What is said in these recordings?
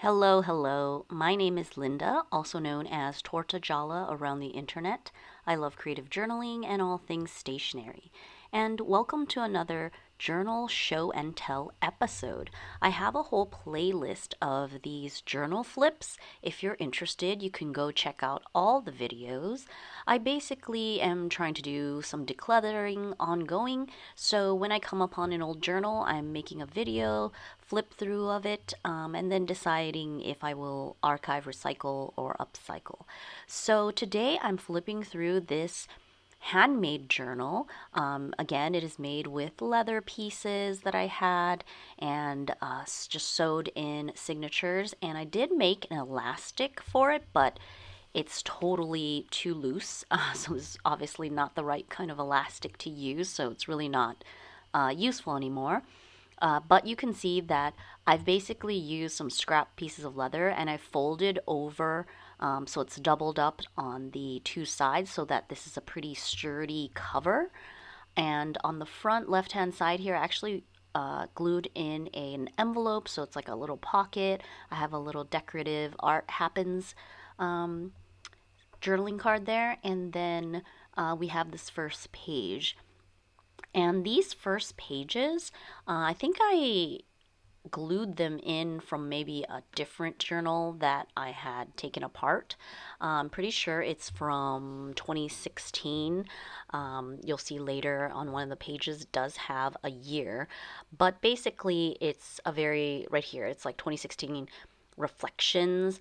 Hello, hello. My name is Linda, also known as Tortagialla around the internet. I love creative journaling and all things stationery. And welcome to another journal show and tell episode. I have a whole playlist of these journal flips. If you're interested, you can go check out all the videos. I basically am trying to do some decluttering ongoing, so when I come upon an old journal, I'm making a video, flip through of it, and then deciding if I will archive, recycle, or upcycle. So today I'm flipping through this handmade journal. Again, it is made with leather pieces that I had and just sewed in signatures. And I did make an elastic for it, but it's totally too loose. So it's obviously not the right kind of elastic to use. So it's really not useful anymore. But you can see that I've basically used some scrap pieces of leather and I folded over so it's doubled up on the two sides so that this is a pretty sturdy cover. And on the front left hand side here, I actually glued in an envelope so it's like a little pocket. I have a little decorative art happens um, journaling card there. And then we have this first page. And these first pages, I think I glued them in from maybe a different journal that I had taken apart. I'm pretty sure it's from 2016. You'll see later on one of the pages does have a year, but basically it's a very, right here, it's like 2016 reflections.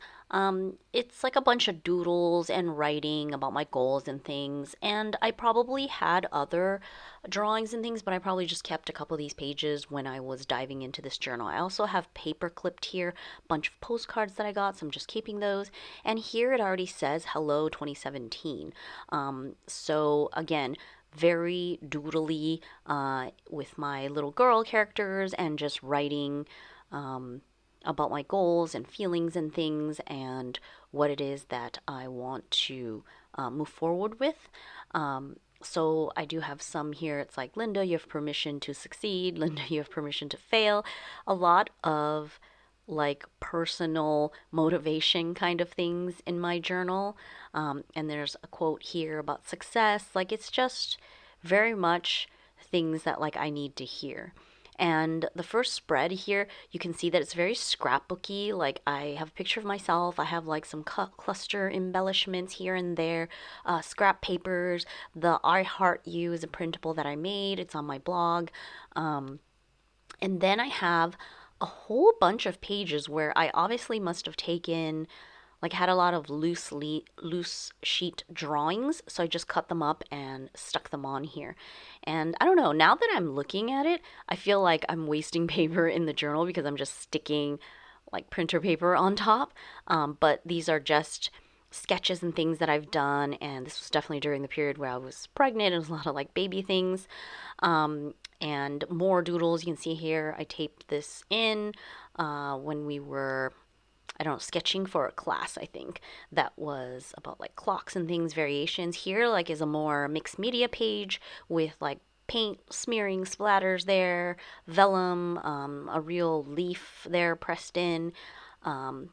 It's like a bunch of doodles and writing about my goals and things. And I probably had other drawings and things, but I probably just kept a couple of these pages when I was diving into this journal. I also have paper clipped here, a bunch of postcards that I got, so I'm just keeping those. And here it already says hello 2017. So again, very doodly with my little girl characters and just writing about my goals and feelings and things and what it is that I want to move forward with. So I do have some here. It's like, Linda, you have permission to succeed. Linda, you have permission to fail. A lot of like personal motivation kind of things in my journal. And there's a quote here about success. Like, it's just very much things that like I need to hear. And the first spread here, you can see that it's very scrapbooky. Like, I have a picture of myself. I have like some cluster embellishments here and there, scrap papers. The I Heart You is a printable that I made. It's on my blog. And then I have a whole bunch of pages where I obviously must have taken, like, had a lot of loose sheet drawings, so I just cut them up and stuck them on here. And I don't know, now that I'm looking at it, I feel like I'm wasting paper in the journal because I'm just sticking like printer paper on top. But these are just sketches and things that I've done, and this was definitely during the period where I was pregnant. It was a lot of like baby things. And more doodles you can see here. I taped this in when we were, I don't know, sketching for a class, I think, that was about like clocks and things, variations. Here, like, is a more mixed media page with like paint smearing splatters there, vellum, a real leaf there pressed in. Um,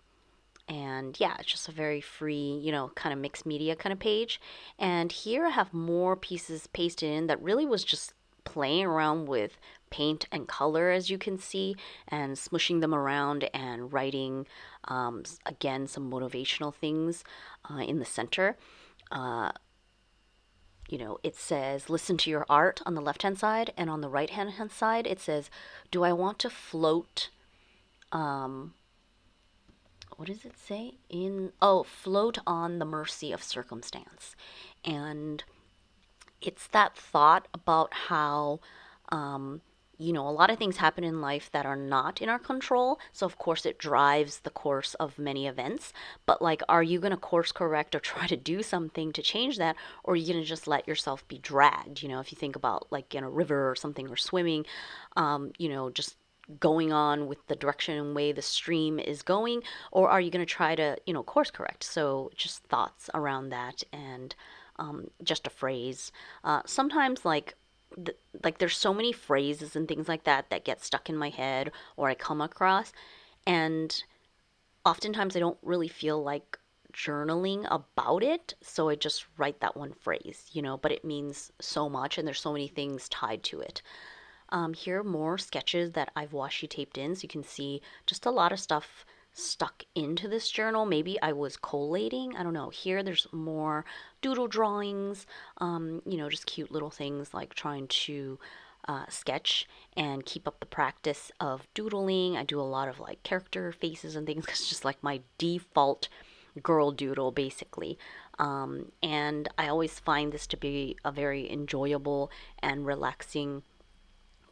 and yeah, it's just a very free, kind of mixed media kind of page. And here I have more pieces pasted in that really was just playing around with paint and color, as you can see, and smushing them around and writing, again, some motivational things in the center. Uh, it says, listen to your art on the left hand side, and on the right hand side, it says, do I want to float? What does it say? Float on the mercy of circumstance. And it's that thought about how, a lot of things happen in life that are not in our control. So, of course, it drives the course of many events. But, like, are you going to course correct or try to do something to change that? Or are you going to just let yourself be dragged? If you think about, like, in a river or something or swimming, just going on with the direction and way the stream is going, or are you going to try to course correct? So just thoughts around that. And just a phrase, sometimes like there's so many phrases and things like that that get stuck in my head or I come across, and oftentimes I don't really feel like journaling about it, so I just write that one phrase, but it means so much and there's so many things tied to it. Here are more sketches that I've washi taped in, so you can see just a lot of stuff stuck into this journal. Maybe I was collating, I don't know. Here there's more doodle drawings, just cute little things like trying to sketch and keep up the practice of doodling. I do a lot of like character faces and things because it's just like my default girl doodle basically. And I always find this to be a very enjoyable and relaxing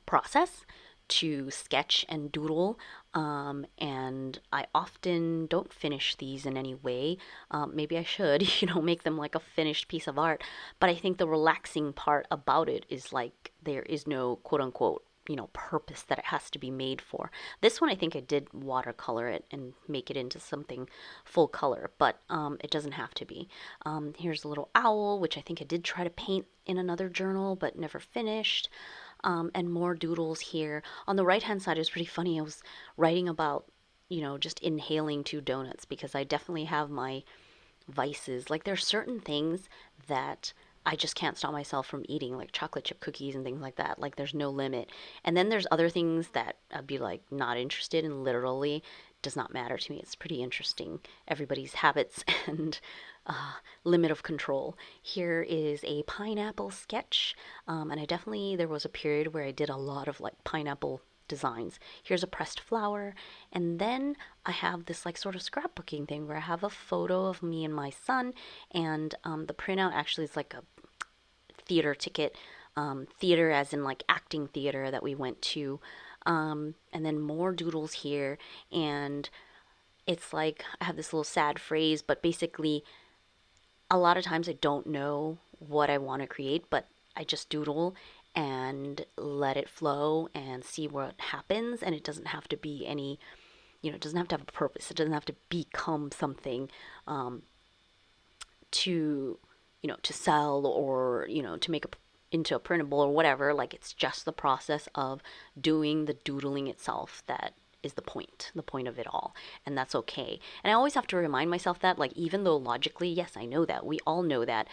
process to sketch and doodle. And I often don't finish these in any way. Maybe I should, make them like a finished piece of art. But I think the relaxing part about it is like there is no quote unquote purpose that it has to be made for. This one I think I did watercolor it and make it into something full color, but it doesn't have to be. Here's a little owl, which I think I did try to paint in another journal but never finished. And more doodles here. On the right hand side, it was pretty funny. I was writing about, just inhaling 2 donuts because I definitely have my vices. Like, there's certain things that I just can't stop myself from eating, like chocolate chip cookies and things like that. Like, there's no limit. And then there's other things that I'd be like not interested in, literally does not matter to me. It's pretty interesting, everybody's habits and limit of control. Here is a pineapple sketch, and there was a period where I did a lot of like pineapple designs. Here's a pressed flower, and then I have this like sort of scrapbooking thing where I have a photo of me and my son, and the printout actually is like a theater ticket, theater as in like acting theater that we went to, and then more doodles here, and it's like I have this little sad phrase, but basically a lot of times I don't know what I want to create, but I just doodle and let it flow and see what happens. And it doesn't have to be it doesn't have to have a purpose. It doesn't have to become something to, to sell or, to make into a printable or whatever. Like, it's just the process of doing the doodling itself that is the point of it all, and that's okay. And I always have to remind myself that, like, even though logically, yes, I know that, we all know that,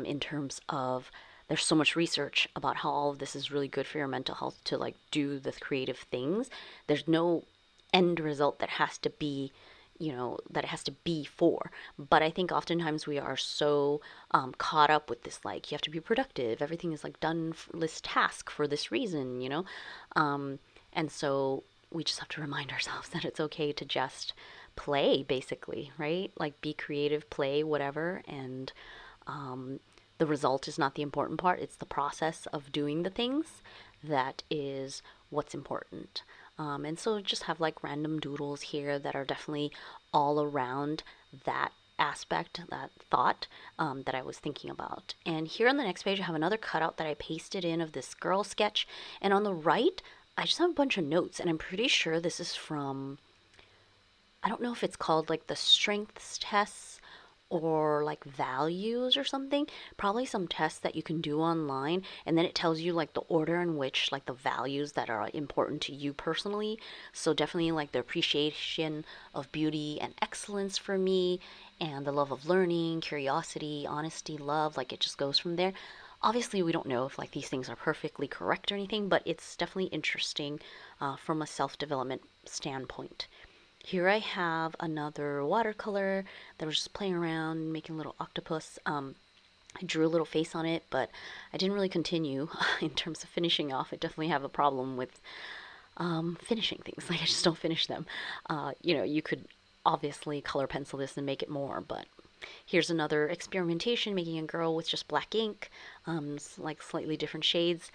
in terms of there's so much research about how all of this is really good for your mental health to like do the creative things. There's no end result that has to be that it has to be for. But I think oftentimes we are so caught up with this, like, you have to be productive, everything is like done for this task for this reason, and so we just have to remind ourselves that it's okay to just play, basically, right? Like, be creative, play, whatever, and the result is not the important part. It's the process of doing the things that is what's important. And so just have like random doodles here that are definitely all around that aspect, that thought, that I was thinking about. And here on the next page, I have another cutout that I pasted in of this girl sketch. And on the right, I just have a bunch of notes, and I'm pretty sure this is from, I don't know if it's called like the strengths tests or like values or something. Probably some tests that you can do online, and then it tells you like the order in which like the values that are important to you personally. So definitely like the appreciation of beauty and excellence for me, and the love of learning, curiosity, honesty, love, like it just goes from there. Obviously, we don't know if like these things are perfectly correct or anything, but it's definitely interesting from a self-development standpoint. Here I have another watercolor that was just playing around, making a little octopus. I drew a little face on it, but I didn't really continue in terms of finishing off. I definitely have a problem with finishing things. Like, I just don't finish them. You could obviously color pencil this and make it more, but here's another experimentation, making a girl with just black ink, like slightly different shades,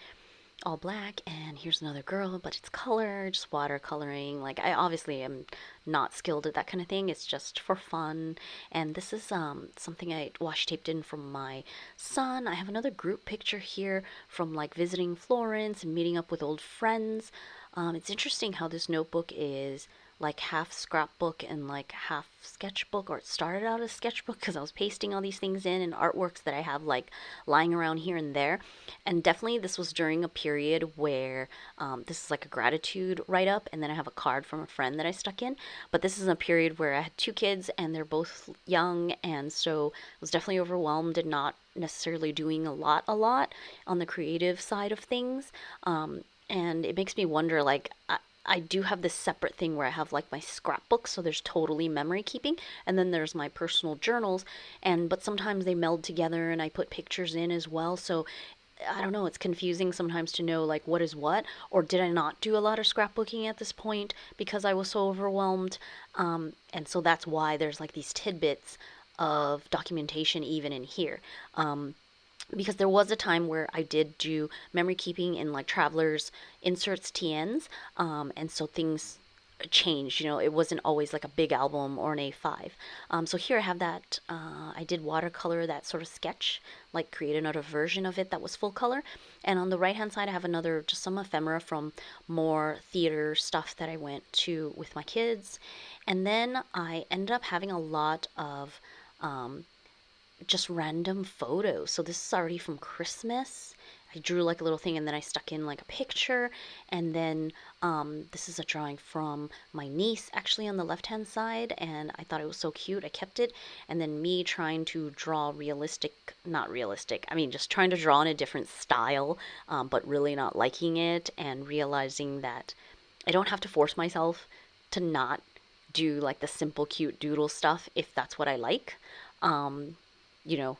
all black. And here's another girl, but it's color, just watercoloring. Like, I obviously am not skilled at that kind of thing. It's just for fun. And this is something I washi taped in from my son. I have another group picture here from like visiting Florence and meeting up with old friends. It's interesting how this notebook is like half scrapbook and like half sketchbook, or it started out as sketchbook because I was pasting all these things in and artworks that I have like lying around here and there. And definitely this was during a period where this is like a gratitude write up, and then I have a card from a friend that I stuck in. But this is a period where I had two kids and they're both young, and so I was definitely overwhelmed and not necessarily doing a lot on the creative side of things. And it makes me wonder, like, I do have this separate thing where I have like my scrapbook, so there's totally memory keeping, and then there's my personal journals, and but sometimes they meld together and I put pictures in as well. So I don't know, it's confusing sometimes to know like what is what, or did I not do a lot of scrapbooking at this point because I was so overwhelmed? And so that's why there's like these tidbits of documentation even in here. Because there was a time where I did do memory keeping in like travelers inserts TNs, and so things changed. It wasn't always like a big album or an A5. So here I have that. I did watercolor that sort of sketch, like create another version of it that was full color. And on the right hand side, I have another, just some ephemera from more theater stuff that I went to with my kids. And then I ended up having a lot of just random photos. So this is already from Christmas. I drew like a little thing and then I stuck in like a picture. And then this is a drawing from my niece actually on the left hand side. And I thought it was so cute. I kept it. And then me trying to draw realistic, not realistic, I mean, just trying to draw in a different style, but really not liking it and realizing that I don't have to force myself to not do like the simple, cute doodle stuff if that's what I like. Um, you know,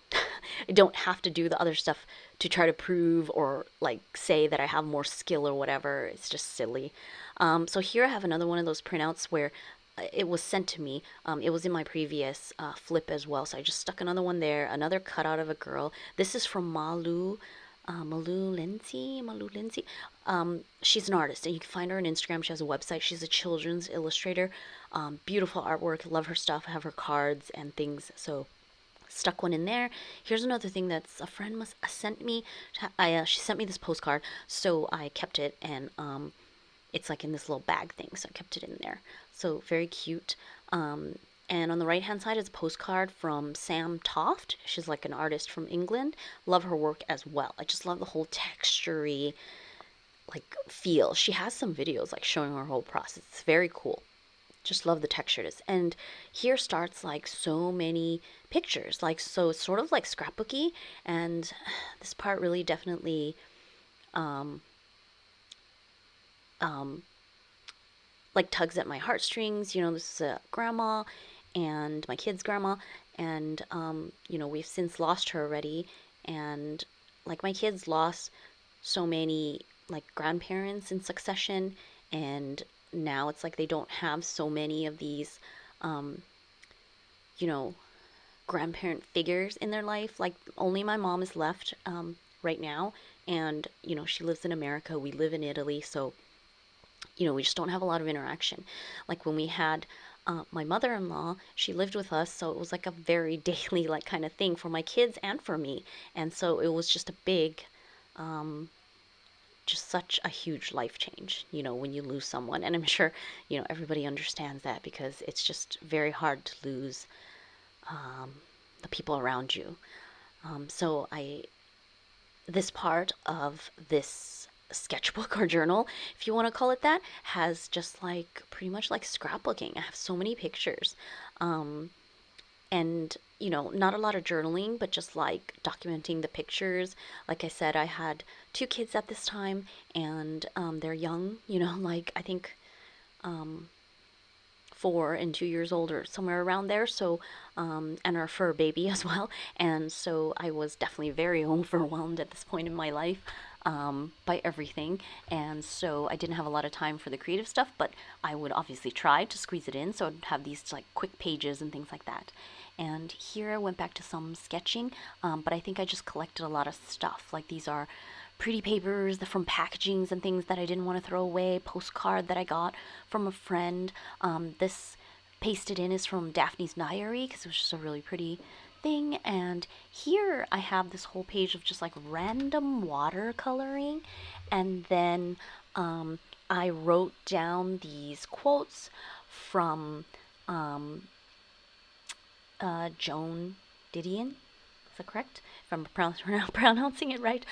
I don't have to do the other stuff to try to prove or like say that I have more skill or whatever. It's just silly. So here I have another one of those printouts where it was sent to me. It was in my previous flip as well. So I just stuck another one there, another cutout of a girl. This is from Malu Lindsay. She's an artist, and you can find her on Instagram. She has a website. She's a children's illustrator. Beautiful artwork. Love her stuff. I have her cards and things. So stuck one in there. Here's another thing that's a friend must sent me. She sent me this postcard, so I kept it, and it's like in this little bag thing, so I kept it in there. So very cute. And on the right hand side is a postcard from Sam Toft. She's like an artist from England. Love her work as well. I just love the whole textury like feel. She has some videos like showing her whole process. It's very cool. Just love the texture it is. And here starts like so many pictures, like, so it's sort of like scrapbooky, and this part really definitely um um like tugs at my heartstrings. This is a grandma and my kid's grandma, and we've since lost her already, and like my kids lost so many like grandparents in succession, and now it's like they don't have so many of these um you know grandparent figures in their life. Like, only my mom is left right now, and she lives in America, we live in Italy, so we just don't have a lot of interaction. Like when we had my mother-in-law, she lived with us, so it was like a very daily like kind of thing for my kids and for me. And so it was just a big just such a huge life change, when you lose someone. And I'm sure, everybody understands that, because it's just very hard to lose the people around you. So this part of this sketchbook or journal, if you want to call it that, has just like pretty much like scrapbooking. I have so many pictures. And not a lot of journaling, but just like documenting the pictures. Like I said, I had two kids at this time, and they're young, like I think 4 and 2 years old or somewhere around there. So and our fur baby as well. And so I was definitely very overwhelmed at this point in my life by everything. And so I didn't have a lot of time for the creative stuff, but I would obviously try to squeeze it in. So I'd have these like quick pages and things like that. And here I went back to some sketching, but I think I just collected a lot of stuff. Like, these are pretty papers from packagings and things that I didn't want to throw away, postcard that I got from a friend. This pasted in is from Daphne's diary, because it was just a really pretty thing. And here I have this whole page of just like random watercoloring, and then I wrote down these quotes from um, Joan Didion. Is that correct? If I'm pronouncing it right.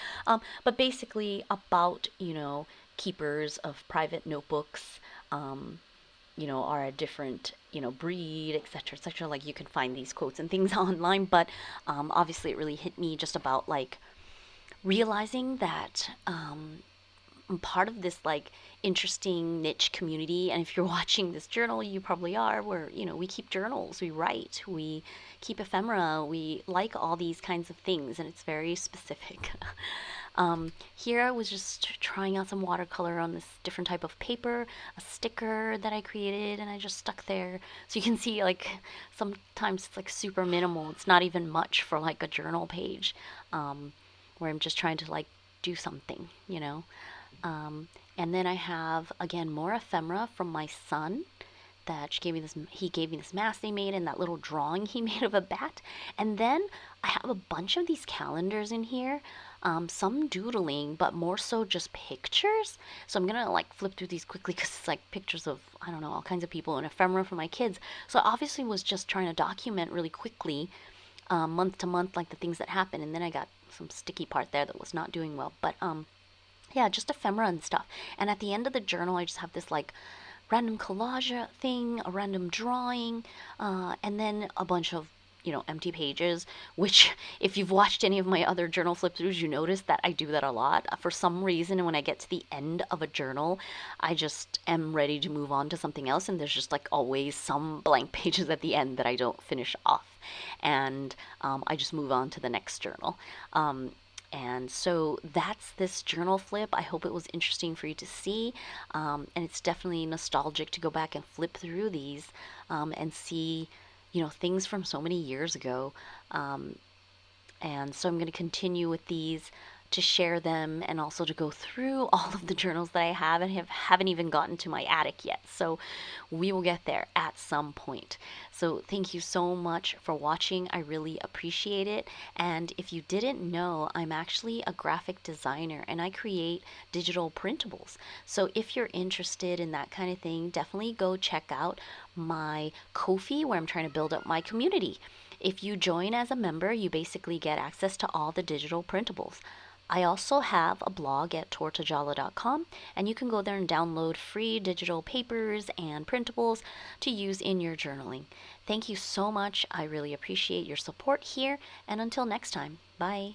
But basically about, keepers of private notebooks, are a different, breed, etc., etc. Like you can find these quotes and things online, but obviously it really hit me just about like realizing that I'm part of this like interesting niche community. And if you're watching this journal, you probably are, where, we keep journals, we write, we keep ephemera, we like all these kinds of things, and it's very specific. Here I was just trying out some watercolor on this different type of paper, a sticker that I created, and I just stuck there. So you can see, like, sometimes it's like super minimal. It's not even much for like a journal page, where I'm just trying to like do something, and then I have again more ephemera from my son that he gave me this mask they made and that little drawing he made of a bat. And then I have a bunch of these calendars in here, some doodling, but more so just pictures. So I'm gonna like flip through these quickly because it's like pictures of, I don't know, all kinds of people and ephemera for my kids. So I obviously was just trying to document really quickly, month to month, like the things that happen. And then I got some sticky part there that was not doing well, but yeah, just ephemera and stuff. And at the end of the journal, I just have this like random collage thing, a random drawing, and then a bunch of, empty pages, which if you've watched any of my other journal flip throughs, you notice that I do that a lot. For some reason, when I get to the end of a journal, I just am ready to move on to something else, and there's just like always some blank pages at the end that I don't finish off. And I just move on to the next journal. And so that's this journal flip. I hope it was interesting for you to see. And it's definitely nostalgic to go back and flip through these, and see, things from so many years ago. And so I'm going to continue with these to share them and also to go through all of the journals that I have and haven't even gotten to my attic yet. So we will get there at some point. So thank you so much for watching. I really appreciate it. And if you didn't know, I'm actually a graphic designer and I create digital printables. So if you're interested in that kind of thing, definitely go check out my Ko-fi, where I'm trying to build up my community. If you join as a member, you basically get access to all the digital printables. I also have a blog at tortagialla.com, and you can go there and download free digital papers and printables to use in your journaling. Thank you so much. I really appreciate your support here, and until next time, bye.